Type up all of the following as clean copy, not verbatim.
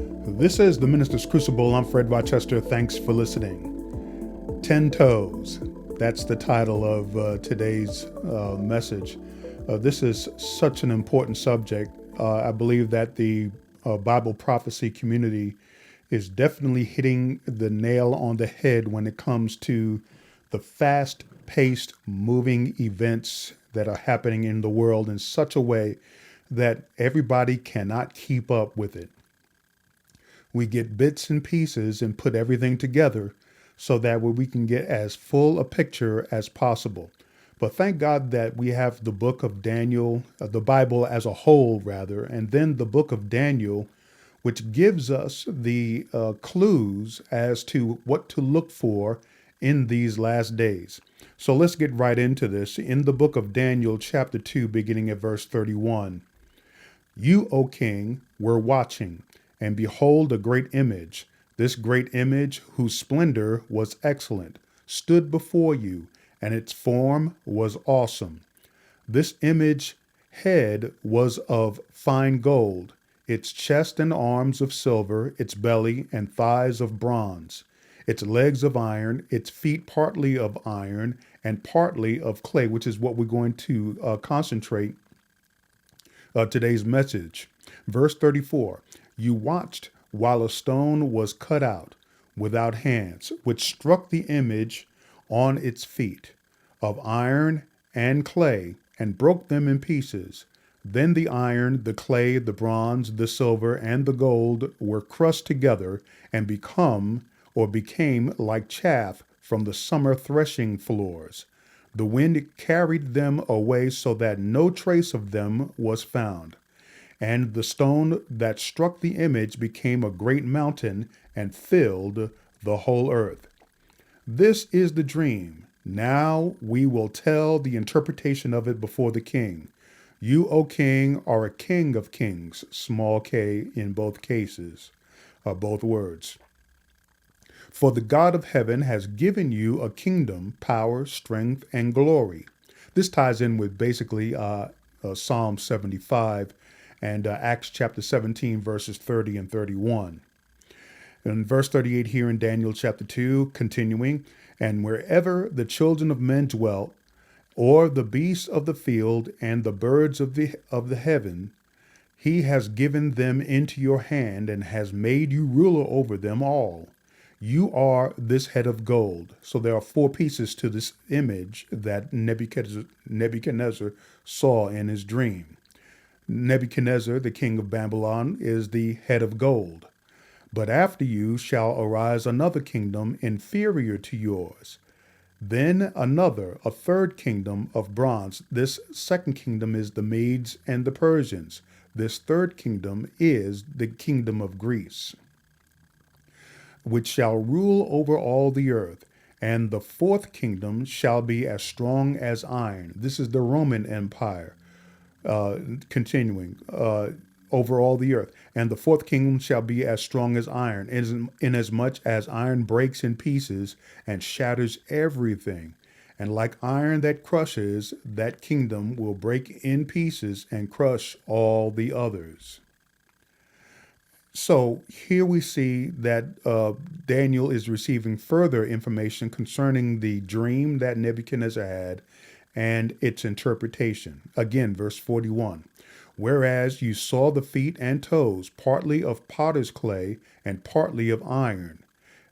This is the Minister's Crucible. I'm Fred Rochester. Thanks for listening. 10 Toes. That's the title of today's message. This is such an important subject. I believe that the Bible prophecy community is definitely hitting the nail on the head when it comes to the fast-paced moving events that are happening in the world in such a way that everybody cannot keep up with it. We get bits and pieces and put everything together so that we can get as full a picture as possible. But thank God that we have the book of Daniel, the Bible as a whole, rather, and then the book of Daniel, which gives us the clues as to what to look for in these last days. So let's get right into this. In the book of Daniel, chapter 2, beginning at verse 31, "You, O king, were watching, and behold a great image. This great image, whose splendor was excellent, stood before you, and its form was awesome. This image head was of fine gold, its chest and arms of silver, its belly and thighs of bronze, its legs of iron, its feet partly of iron and partly of clay," which is what we're going to concentrate today's message. Verse 34, "You watched while a stone was cut out without hands, which struck the image on its feet of iron and clay and broke them in pieces. Then the iron, the clay, the bronze, the silver, and the gold were crushed together and became like chaff from the summer threshing floors. The wind carried them away so that no trace of them was found. And the stone that struck the image became a great mountain and filled the whole earth. This is the dream. Now we will tell the interpretation of it before the king. You, O king, are a king of kings," small k in both cases, both words. "For the God of heaven has given you a kingdom, power, strength, and glory." This ties in with basically Psalm 75 and Acts chapter 17, verses 30 and 31. In verse 38 here in Daniel chapter 2, continuing, "And wherever the children of men dwelt, or the beasts of the field and the birds of the heaven, he has given them into your hand and has made you ruler over them all. You are this head of gold." So there are four pieces to this image that Nebuchadnezzar saw in his dream. Nebuchadnezzar, the king of Babylon, is the head of gold. "But after you shall arise another kingdom inferior to yours. Then another, a third kingdom of bronze." This second kingdom is the Medes and the Persians. This third kingdom is the kingdom of Greece, "which shall rule over all the earth. And the fourth kingdom shall be as strong as iron." This is the Roman Empire. Continuing, over all the earth. "And the fourth kingdom shall be as strong as iron, inasmuch as iron breaks in pieces and shatters everything. And like iron that crushes, that kingdom will break in pieces and crush all the others." So here we see that Daniel is receiving further information concerning the dream that Nebuchadnezzar had and its interpretation. Again, verse 41, "Whereas you saw the feet and toes, partly of potter's clay and partly of iron.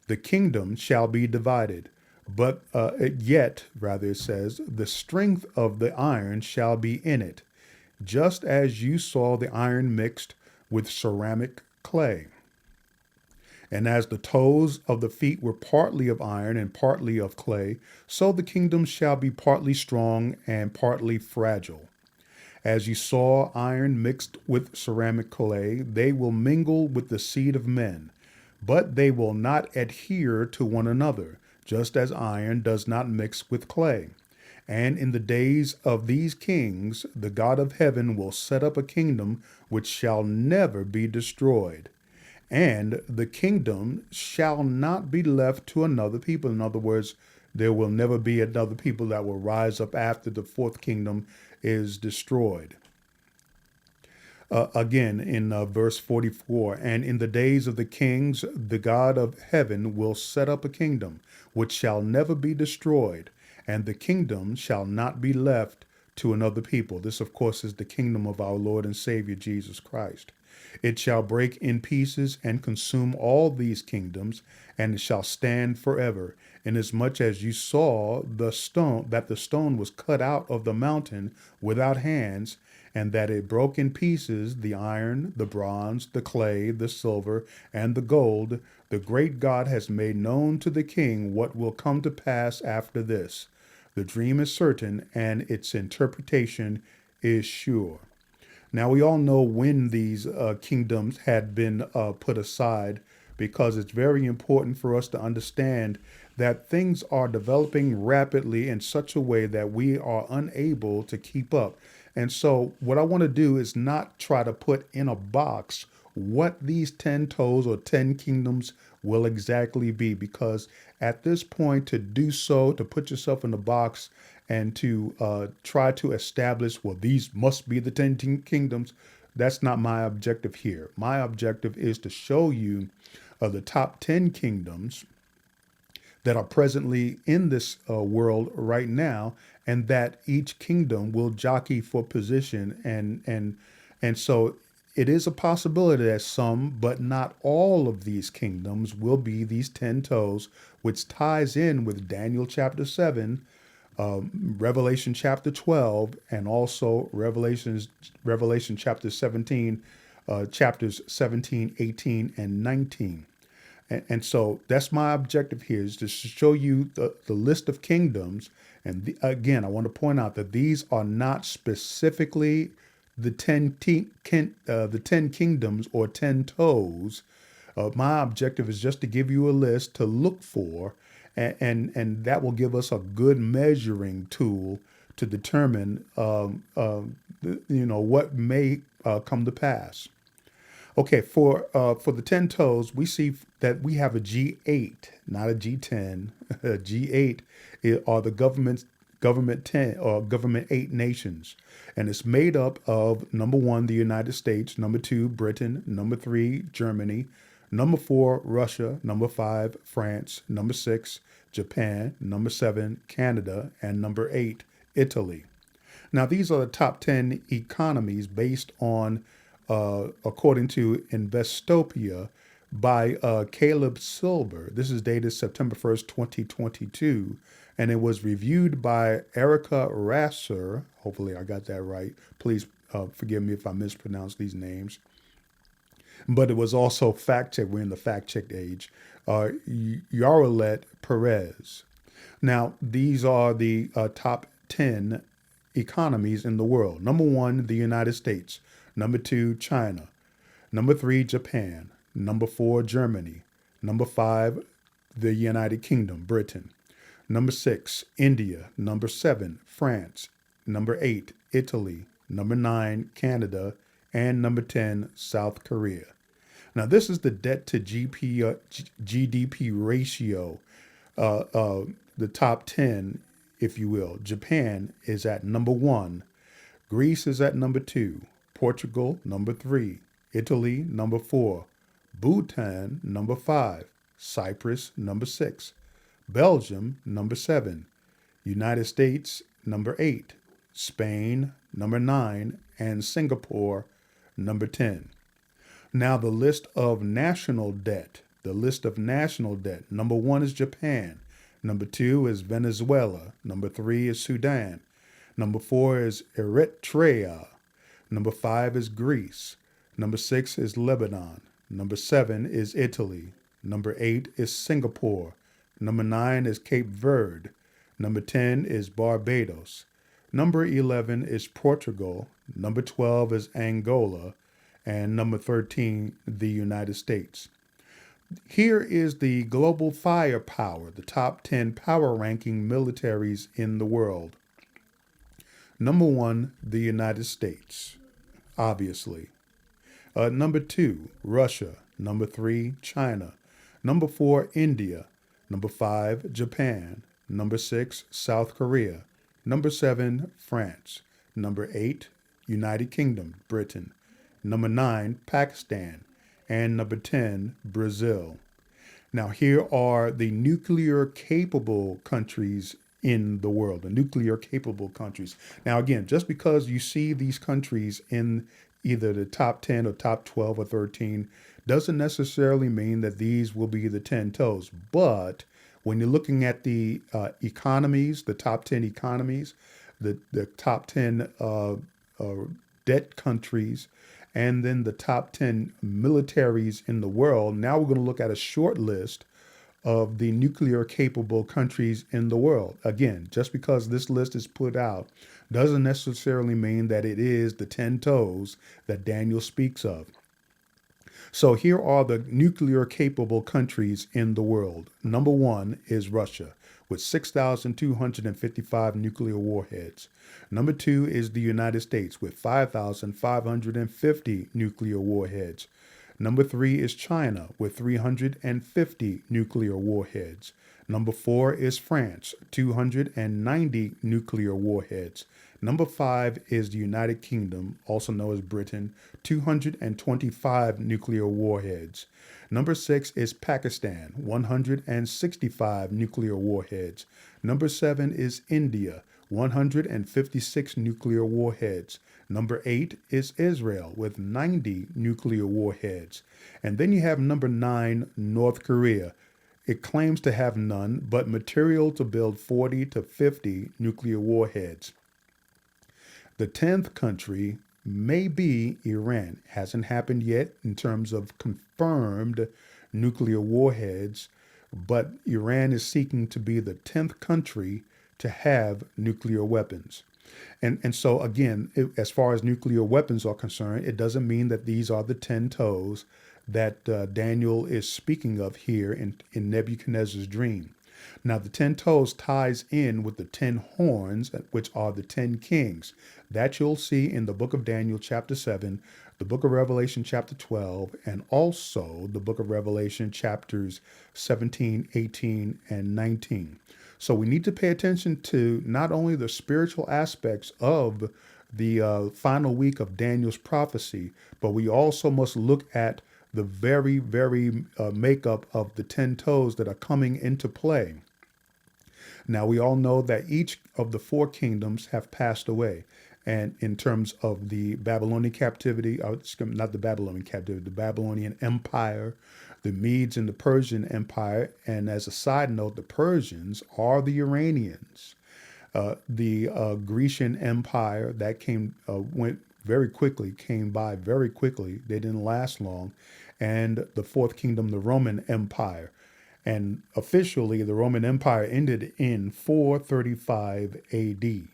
The kingdom shall be divided, but it says, the strength of the iron shall be in it, just as you saw the iron mixed with ceramic clay. And as the toes of the feet were partly of iron and partly of clay, so the kingdom shall be partly strong and partly fragile. As you saw iron mixed with ceramic clay, they will mingle with the seed of men, but they will not adhere to one another, just as iron does not mix with clay. And in the days of these kings, the God of heaven will set up a kingdom which shall never be destroyed. And the kingdom shall not be left to another people." In other words, there will never be another people that will rise up after the fourth kingdom is destroyed. Again, in verse 44, and in the days of the kings, the God of heaven will set up a kingdom which shall never be destroyed, and the kingdom shall not be left to another people. This, of course, is the kingdom of our Lord and Savior Jesus Christ. It shall break in pieces and consume all these kingdoms, and it shall stand forever. Inasmuch as you saw the stone, that the stone was cut out of the mountain without hands, and that it broke in pieces the iron, the bronze, the clay, the silver, and the gold, the great God has made known to the king what will come to pass after this. The dream is certain, and its interpretation is sure. Now, we all know when these kingdoms had been put aside, because it's very important for us to understand that things are developing rapidly in such a way that we are unable to keep up. And so what I want to do is not try to put in a box what these 10 toes or 10 kingdoms will exactly be, because at this point, to do so, to put yourself in the box and to try to establish, well, these must be the 10 kingdoms, that's not my objective here. My objective is to show you the top 10 kingdoms that are presently in this world right now, and that each kingdom will jockey for position, and so it is a possibility that some, but not all of these kingdoms will be these 10 toes, which ties in with Daniel chapter 7, Revelation chapter 12, and also Revelation chapter 17, chapters 17, 18, and 19. And so that's my objective here, is to show you the list of kingdoms. And again, I want to point out that these are not specifically the 10 kingdoms or 10 toes. My objective is just to give you a list to look for, and that will give us a good measuring tool to determine, what may come to pass. Okay, for the 10 toes, we see that we have a G8, not a G10. G8 are the government 10 or government 8 nations, and it's made up of number 1, the United States, number 2, Britain, number 3, Germany, number 4, Russia, number 5, France, number 6, Japan, number 7, Canada, and number 8, Italy. Now, these are the top 10 economies based on according to Investopia by Caleb Silver. This is dated September 1st, 2022, and it was reviewed by Erica Rasser. Hopefully I got that right. Please forgive me if I mispronounce these names. But it was also fact-checked. We're in the fact-check age. Yarolet Perez. Now, these are the top 10 economies in the world. Number 1, the United States. Number 2, China. Number 3, Japan. Number 4, Germany. Number 5, the United Kingdom, Britain. Number 6, India. Number 7, France. Number 8, Italy. Number 9, Canada. And number 10, South Korea. Now, this is the debt to GDP ratio, the top 10, if you will. Japan is at number 1. Greece is at number 2. Portugal, number 3. Italy, number 4. Bhutan, number 5. Cyprus, number 6. Belgium, number 7. United States, number 8. Spain, number 9. And Singapore, number 10. Now, the list of national debt. Number 1 is Japan. Number 2 is Venezuela. Number 3 is Sudan. Number 4 is Eritrea. Number 5 is Greece. Number 6 is Lebanon. Number 7 is Italy. Number 8 is Singapore. Number 9 is Cape Verde. Number 10 is Barbados. Number 11 is Portugal. Number 12 is Angola. And number 13, the United States. Here is the global firepower, the top 10 power ranking militaries in the world. Number 1, the United States, obviously. Number 2, Russia. Number 3, China. Number 4, India. Number 5, Japan. Number 6, South Korea. Number 7, France. Number 8, United Kingdom, Britain. Number 9, Pakistan. And number 10, Brazil. Now, here are the nuclear capable countries in the world, the nuclear capable countries. Now, again, just because you see these countries in either the top 10 or top 12 or 13 doesn't necessarily mean that these will be the 10 toes. But when you're looking at the economies, the top 10 economies, the top 10 debt countries, and then the top 10 militaries in the world, now we're going to look at a short list of the nuclear capable countries in the world. Again, just because this list is put out doesn't necessarily mean that it is the 10 toes that Daniel speaks of. So here are the nuclear capable countries in the world. Number 1 is Russia with 6,255 nuclear warheads. Number 2 is the United States with 5,550 nuclear warheads. Number 3 is China with 350 nuclear warheads. Number 4 is France, 290 nuclear warheads. Number 5 is the United Kingdom, also known as Britain, 225 nuclear warheads. Number 6 is Pakistan, 165 nuclear warheads. Number 7 is India, 156 nuclear warheads. Number 8 is Israel with 90 nuclear warheads. And then you have number 9, North Korea. It claims to have none, but material to build 40 to 50 nuclear warheads. The 10th country may be Iran. Hasn't happened yet in terms of confirmed nuclear warheads, but Iran is seeking to be the 10th country to have nuclear weapons. And so, again, as far as nuclear weapons are concerned, it doesn't mean that these are the 10 toes that Daniel is speaking of here in Nebuchadnezzar's dream. Now, the 10 toes ties in with the 10 horns, which are the 10 kings. That you'll see in the book of Daniel, chapter 7, the book of Revelation, chapter 12, and also the book of Revelation, chapters 17, 18, and 19. So we need to pay attention to not only the spiritual aspects of the final week of Daniel's prophecy, but we also must look at the very, very makeup of the 10 toes that are coming into play. Now, we all know that each of the 4 kingdoms have passed away. And in terms of the Babylonian captivity, not the Babylonian captivity, the Babylonian Empire, the Medes and the Persian Empire. And as a side note, the Persians are the Iranians. The Grecian Empire that went very quickly, came by very quickly. They didn't last long. And the 4th kingdom, the Roman Empire. And officially, the Roman Empire ended in 435 AD.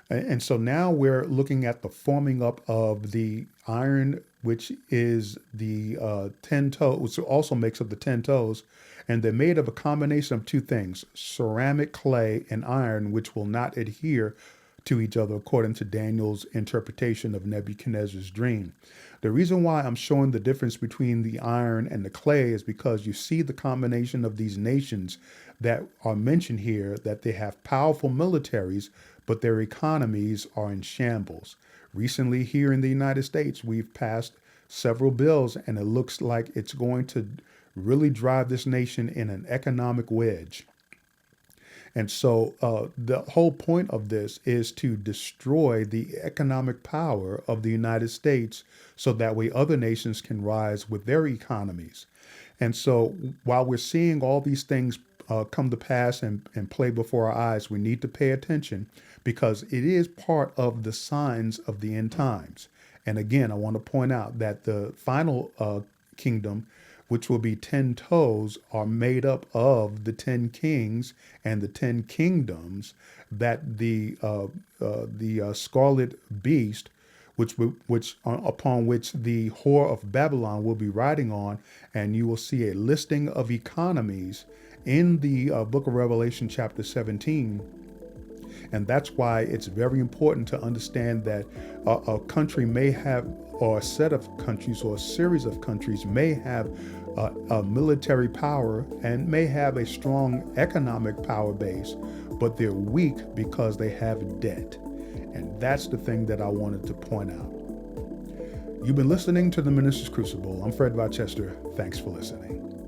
And so now we're looking at the forming up of the iron, which is the 10 toes, which also makes up the 10 toes. And they're made of a combination of 2 things, ceramic clay and iron, which will not adhere to each other according to Daniel's interpretation of Nebuchadnezzar's dream. The reason why I'm showing the difference between the iron and the clay is because you see the combination of these nations that are mentioned here, that they have powerful militaries, but their economies are in shambles. Recently here in the United States, we've passed several bills, and it looks like it's going to really drive this nation in an economic wedge. And so the whole point of this is to destroy the economic power of the United States so that way other nations can rise with their economies. And so while we're seeing all these things come to pass and play before our eyes, we need to pay attention because it is part of the signs of the end times. And again, I want to point out that the final kingdom, which will be 10 toes, are made up of the 10 kings and the 10 kingdoms that the scarlet beast, upon which the whore of Babylon will be riding on, and you will see a listing of economies in the book of Revelation, chapter 17. And that's why it's very important to understand that a country may have, or a set of countries or a series of countries may have a military power and may have a strong economic power base, but they're weak because they have debt. And that's the thing that I wanted to point out. You've been listening to the Minister's Crucible. I'm Fred Rochester. Thanks for listening.